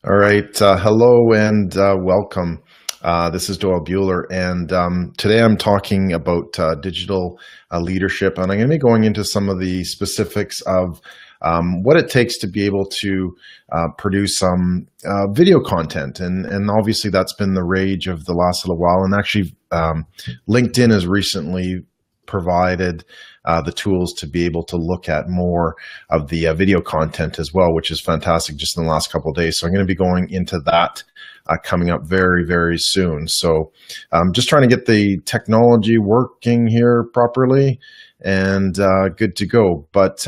All right. Hello and welcome. This is Doyle Buehler, and today I'm talking about digital leadership, and I'm going to be going into some of the specifics of what it takes to be able to produce some video content. And obviously, that's been the rage of the last little while. And actually, LinkedIn has recently provided the tools to be able to look at more of the video content as well, which is fantastic just in the last couple of days. So I'm going to be going into that coming up very, very soon. So I'm just trying to get the technology working here properly and good to go. But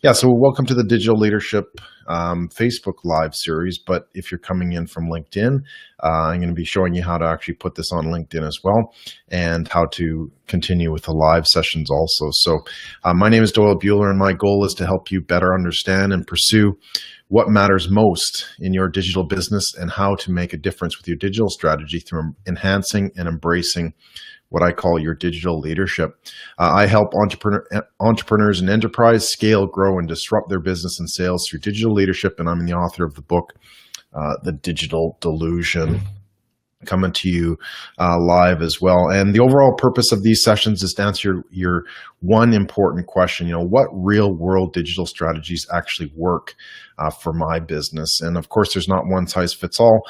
yeah, so welcome to the Digital Leadership Facebook Live series. But if you're coming in from LinkedIn, I'm going to be showing you how to actually put this on LinkedIn as well, and how to continue with the live sessions also. So my name is Doyle Buehler, and my goal is to help you better understand and pursue what matters most in your digital business and how to make a difference with your digital strategy through enhancing and embracing what I call your digital leadership. I help entrepreneurs and enterprise scale, grow, and disrupt their business and sales through digital leadership. And I'm the author of the book, The Digital Delusion, coming to you live as well. And the overall purpose of these sessions is to answer your one important question, what real world digital strategies actually work for my business? And of course, there's not one size fits all,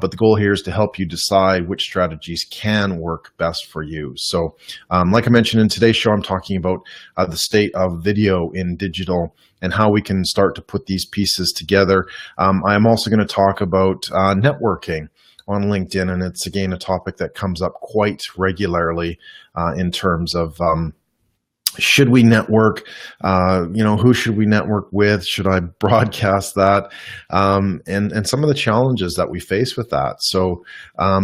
but the goal here is to help you decide which strategies can work best for you. So like I mentioned in today's show, I'm talking about the state of video in digital and how we can start to put these pieces together. I am also going to talk about networking on LinkedIn, and it's again a topic that comes up quite regularly in terms of should we network? Who should we network with? Should I broadcast that? And some of the challenges that we face with that. So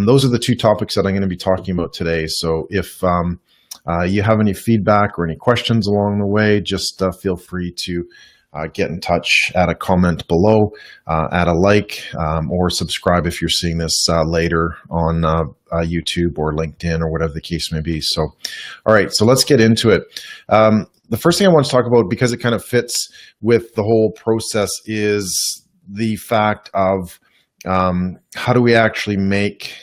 those are the two topics that I'm going to be talking about today. So if you have any feedback or any questions along the way, just feel free to get in touch, add a comment below, add a like, or subscribe if you're seeing this later on YouTube or LinkedIn or whatever the case may be. So, all right, so let's get into it. The first thing I want to talk about, because it kind of fits with the whole process, is the fact of how do we actually make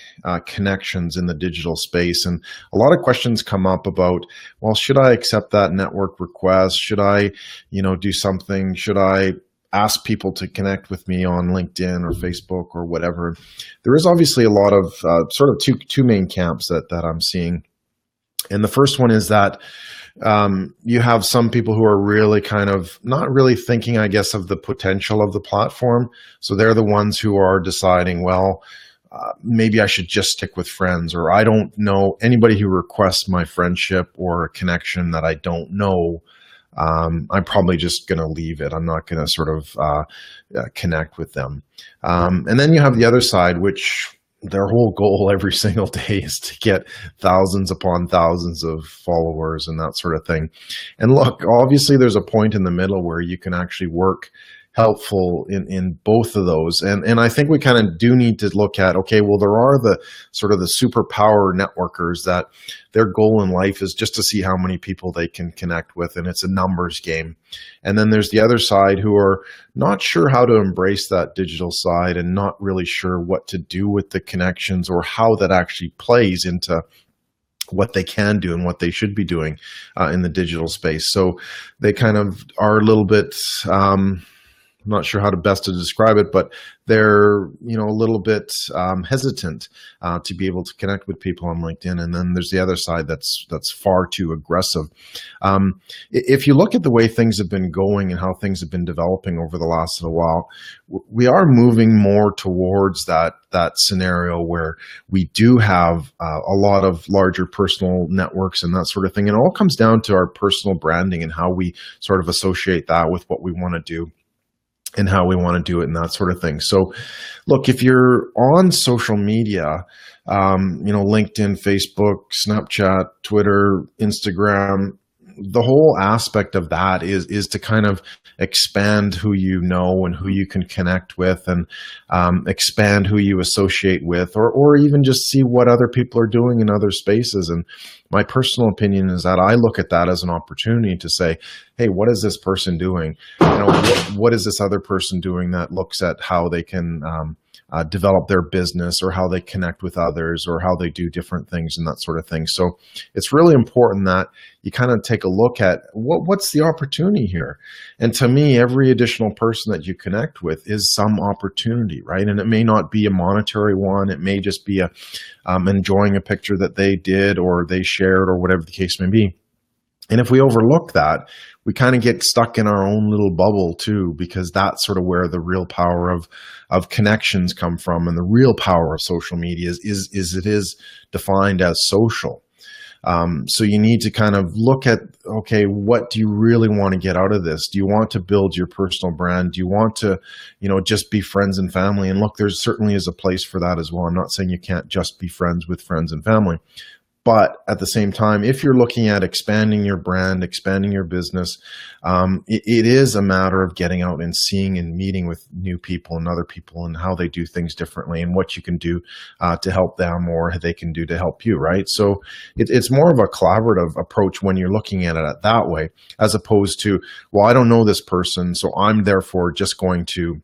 connections in the digital space. And a lot of questions come up about, well, should I accept that network request? Should I, do something? Should I ask people to connect with me on LinkedIn or Facebook or whatever? There is obviously a lot of sort of two main camps that I'm seeing. And the first one is that you have some people who are really kind of not really thinking, I guess, of the potential of the platform. So they're the ones who are deciding, well, maybe I should just stick with friends, or I don't know anybody who requests my friendship or a connection that I don't know. I'm probably just going to leave it. I'm not going to sort of connect with them. And then you have the other side, which their whole goal every single day is to get thousands upon thousands of followers and that sort of thing. And look, obviously there's a point in the middle where you can actually work helpful in both of those. And I think we kind of do need to look at, okay, well, there are the sort of the superpower networkers that their goal in life is just to see how many people they can connect with, and it's a numbers game. And then there's the other side who are not sure how to embrace that digital side and not really sure what to do with the connections or how that actually plays into what they can do and what they should be doing in the digital space. So they kind of are a little bit I'm not sure how to best to describe it, but they're, a little bit hesitant to be able to connect with people on LinkedIn. And then there's the other side that's far too aggressive. If you look at the way things have been going and how things have been developing over the last little while, we are moving more towards that scenario where we do have a lot of larger personal networks and that sort of thing. And it all comes down to our personal branding and how we sort of associate that with what we want to do and how we want to do it and that sort of thing. So look, if you're on social media, LinkedIn, Facebook, Snapchat, Twitter, Instagram, the whole aspect of that is to kind of expand who you know and who you can connect with, and expand who you associate with, or even just see what other people are doing in other spaces. And my personal opinion is that I look at that as an opportunity to say, hey, what is this person doing? What is this other person doing that looks at how they can develop their business, or how they connect with others, or how they do different things and that sort of thing. So it's really important that you kind of take a look at what's the opportunity here. And to me, every additional person that you connect with is some opportunity, right? And it may not be a monetary one. It may just be enjoying a picture that they did or they shared, or whatever the case may be. And if we overlook that, we kind of get stuck in our own little bubble too, because that's sort of where the real power of connections come from. And the real power of social media is it is defined as social. So you need to kind of look at, okay, what do you really want to get out of this? Do you want to build your personal brand? Do you want to, just be friends and family? And look, there certainly is a place for that as well. I'm not saying you can't just be friends with friends and family. But at the same time, if you're looking at expanding your brand, expanding your business, it is a matter of getting out and seeing and meeting with new people and other people, and how they do things differently, and what you can do to help them, or they can do to help you, right? So it's more of a collaborative approach when you're looking at it that way, as opposed to, well, I don't know this person, so I'm therefore just going to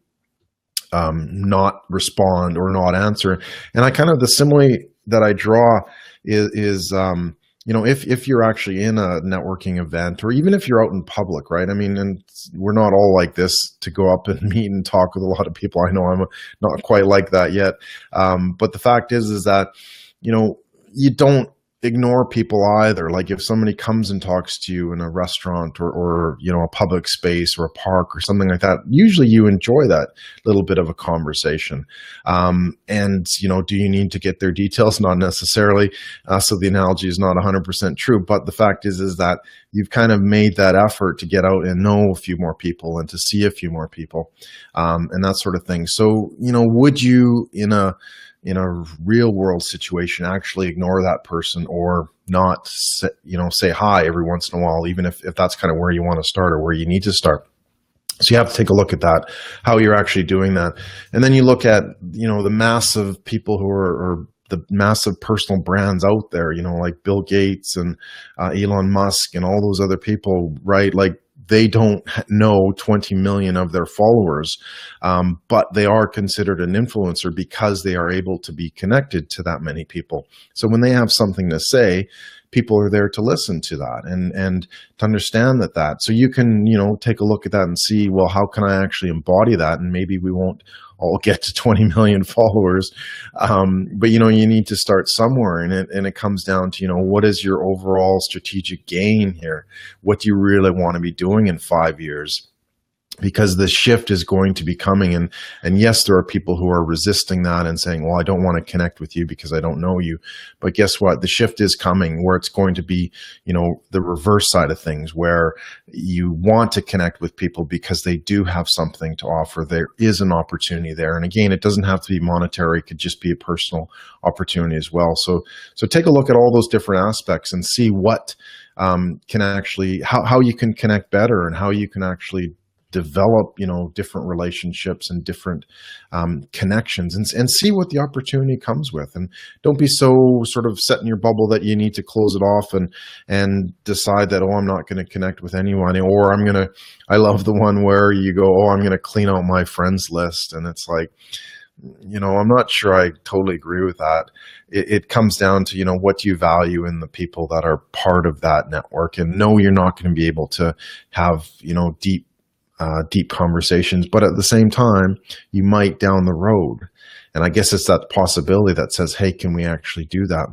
not respond or not answer. And I kind of, the simile that I draw is if you're actually in a networking event, or even if you're out in public, right? I mean, and we're not all like this to go up and meet and talk with a lot of people. I know I'm not quite like that yet. But the fact is that, you don't ignore people either. Like if somebody comes and talks to you in a restaurant, or a public space or a park or something like that, usually you enjoy that little bit of a conversation. And do you need to get their details? Not necessarily. So the analogy is not 100% true, but the fact is that you've kind of made that effort to get out and know a few more people and to see a few more people, and that sort of thing. So, would you in a real world situation actually ignore that person, or not say hi every once in a while, even if that's kind of where you want to start or where you need to start? So you have to take a look at that, how you're actually doing that. And then you look at, the massive people who or the massive personal brands out there, like Bill Gates and Elon Musk and all those other people, right? Like, they don't know 20 million of their followers, but they are considered an influencer because they are able to be connected to that many people. So when they have something to say, people are there to listen to that and to understand that. So you can, take a look at that and see, well, how can I actually embody that? And maybe we won't all get to 20 million followers. But, you need to start somewhere, and it comes down to, what is your overall strategic gain here? What do you really want to be doing in 5 years? Because the shift is going to be coming. And yes, there are people who are resisting that and saying, well, I don't want to connect with you because I don't know you. But guess what? The shift is coming, where it's going to be, the reverse side of things, where you want to connect with people because they do have something to offer. There is an opportunity there. And again, it doesn't have to be monetary. It could just be a personal opportunity as well. So take a look at all those different aspects and see what can actually, how you can connect better, and how you can actually develop, different relationships and different connections, and see what the opportunity comes with. And don't be so sort of set in your bubble that you need to close it off and decide that, oh, I'm not going to connect with anyone, or I love the one where you go, oh, I'm going to clean out my friends list. And it's like, I'm not sure I totally agree with that. It comes down to, what do you value in the people that are part of that network? And no, you're not going to be able to have, deep conversations, but at the same time, you might down the road. And I guess it's that possibility that says, hey, can we actually do that?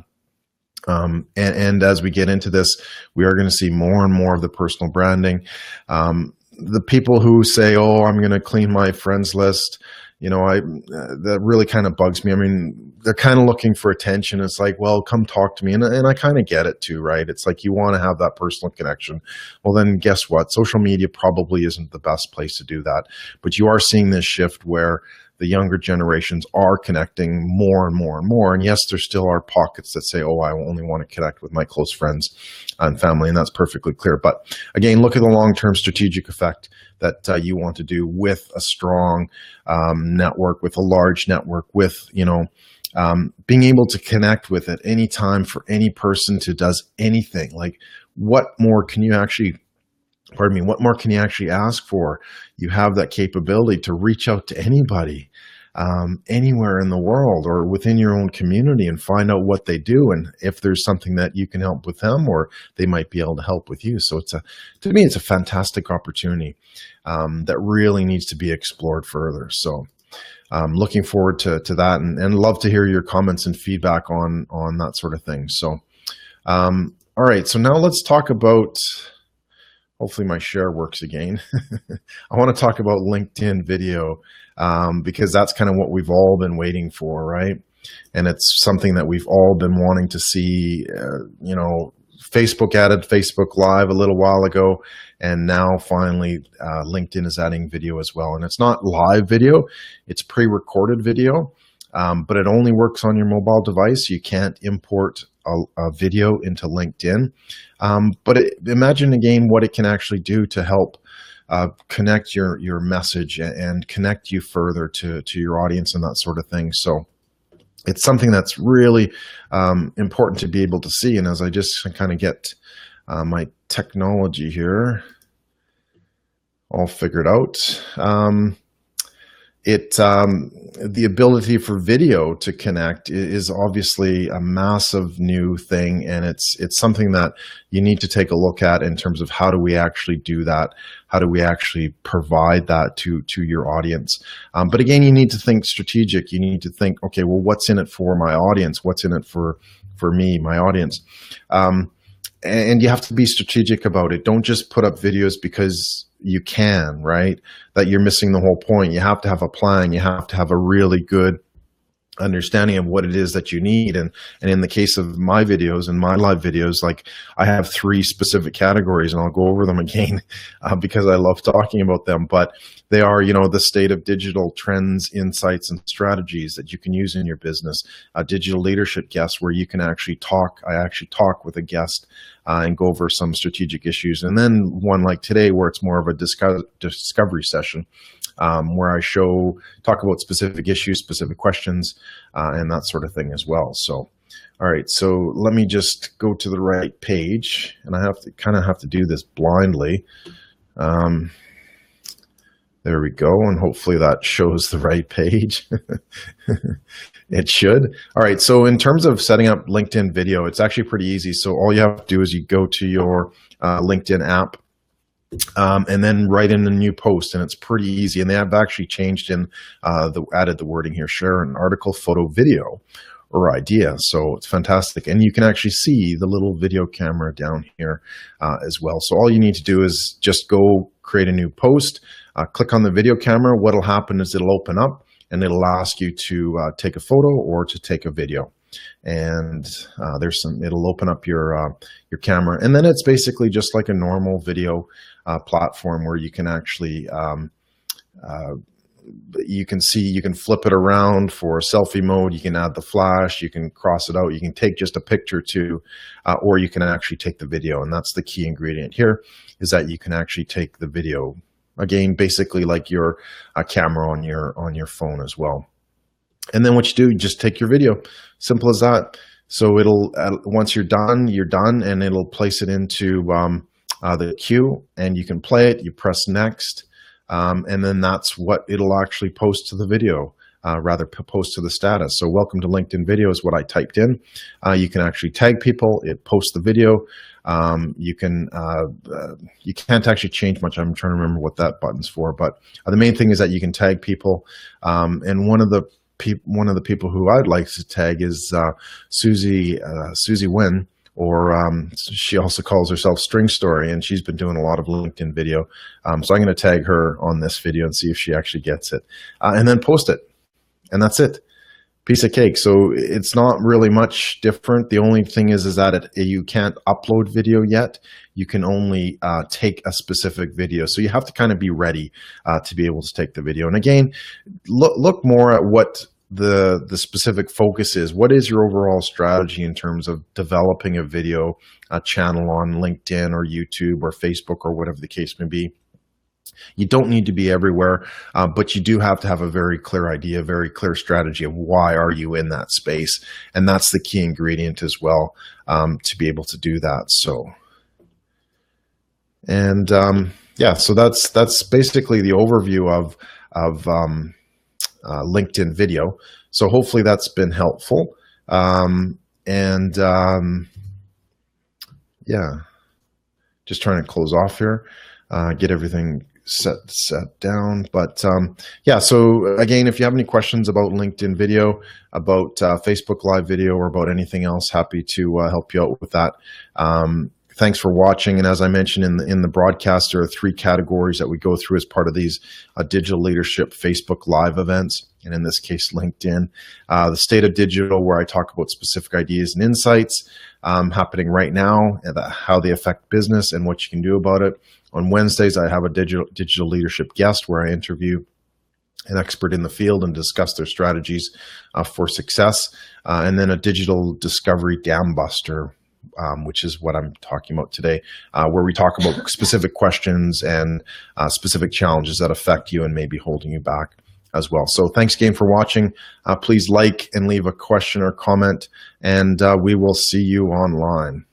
And as we get into this, we are going to see more and more of the personal branding. The people who say, oh, I'm going to clean my friends list, that really kind of bugs me. I mean, they're kind of looking for attention. It's like, well, come talk to me. And I kind of get it too, right? It's like, you want to have that personal connection. Well, then guess what? Social media probably isn't the best place to do that. But you are seeing this shift where the younger generations are connecting more and more and more. And yes, there still are pockets that say, oh, I only want to connect with my close friends and family. And that's perfectly clear. But again, look at the long-term strategic effect that you want to do with a strong network, with a large network, with, being able to connect with at any time for any person who does anything. Like, what more can you actually ask for? You have that capability to reach out to anybody. anywhere in the world or within your own community and find out what they do and if there's something that you can help with them or they might be able to help with you. So to me, it's a fantastic opportunity that really needs to be explored further. So looking forward to that and love to hear your comments and feedback on that sort of thing. So, all right, so now let's talk about, hopefully my share works again. I want to talk about LinkedIn video because that's kind of what we've all been waiting for, right? And it's something that we've all been wanting to see. Facebook added Facebook Live a little while ago, and now finally LinkedIn is adding video as well. And it's not live video, it's pre-recorded video, but it only works on your mobile device. You can't import a video into LinkedIn. But imagine again what it can actually do to help connect your message and connect you further to your audience and that sort of thing. So it's something that's really important to be able to see. And as I just kind of get my technology here all figured out, the ability for video to connect is obviously a massive new thing, and it's something that you need to take a look at in terms of how do we actually do that? How do we actually provide that to your audience? But again, you need to think strategic. You need to think, okay, well, what's in it for my audience? What's in it for me, my audience? And you have to be strategic about it. Don't just put up videos because you can, right? That you're missing the whole point. You have to have a plan. You have to have a really good understanding of what it is that you need. And in the case of my videos and my live videos, like I have 3 specific categories, and I'll go over them again because I love talking about them. But they are, the state of digital trends, insights, and strategies that you can use in your business. Digital leadership guests, where you can actually talk. I actually talk with a guest and go over some strategic issues. And then one like today, where it's more of a discovery session, where I talk about specific issues, specific questions, and that sort of thing as well. So, all right, so let me just go to the right page, and I have to do this blindly. There we go, and hopefully that shows the right page. It should. All right, so in terms of setting up LinkedIn video, it's actually pretty easy. So all you have to do is you go to your LinkedIn app, and then write in a new post, and it's pretty easy. And they have actually changed added the wording here: share an article, photo, video, or idea. So it's fantastic. And you can actually see the little video camera down here as well. So all you need to do is just go create a new post, click on the video camera. What'll happen is it'll open up and it'll ask you to take a photo or to take a video. And it'll open up your camera, and then it's basically just like a normal video platform where you can actually you can flip it around for selfie mode. You can add the flash, you can cross it out, you can take just a picture too, or you can actually take the video. And that's the key ingredient here, is that you can actually take the video, again, basically like your camera on your phone as well. And then what you do, you just take your video. Simple as that. So it'll once you're done, and it'll place it into the queue, and you can play it. You press next, and then that's what it'll actually post to the video, post to the status. So welcome to LinkedIn video is what I typed in. You can actually tag people. It posts the video. You can't actually change much. I'm trying to remember what that button's for, but the main thing is that you can tag people. And one of the people who I'd like to tag is Susie Wynn, or she also calls herself String Story, and she's been doing a lot of LinkedIn video. So I'm going to tag her on this video and see if she actually gets it, and then post it. And that's it. Piece of cake. So it's not really much different. The only thing is that you can't upload video yet. You can only take a specific video. So you have to kind of be ready to be able to take the video. And again, look more at what the specific focus is. What is your overall strategy in terms of developing a video channel on LinkedIn or YouTube or Facebook or whatever the case may be? You don't need to be everywhere, but you do have to have a very clear idea, a very clear strategy of why are you in that space. And that's the key ingredient as well, to be able to do that. So, and yeah, so that's basically the overview of LinkedIn video. So hopefully that's been helpful. Yeah, just trying to close off here, get everything set down. But yeah, so again, if you have any questions about LinkedIn video, about Facebook Live video, or about anything else, happy to help you out with that. Thanks for watching. And as I mentioned in the broadcast, there are 3 categories that we go through as part of these digital leadership Facebook Live events, and in this case, LinkedIn. The State of Digital, where I talk about specific ideas and insights happening right now, and how they affect business and what you can do about it. On Wednesdays, I have a digital leadership guest where I interview an expert in the field and discuss their strategies for success. And then a digital discovery dam buster, which is what I'm talking about today, where we talk about specific questions and specific challenges that affect you and may be holding you back as well. So thanks again for watching. Please like and leave a question or comment, and we will see you online.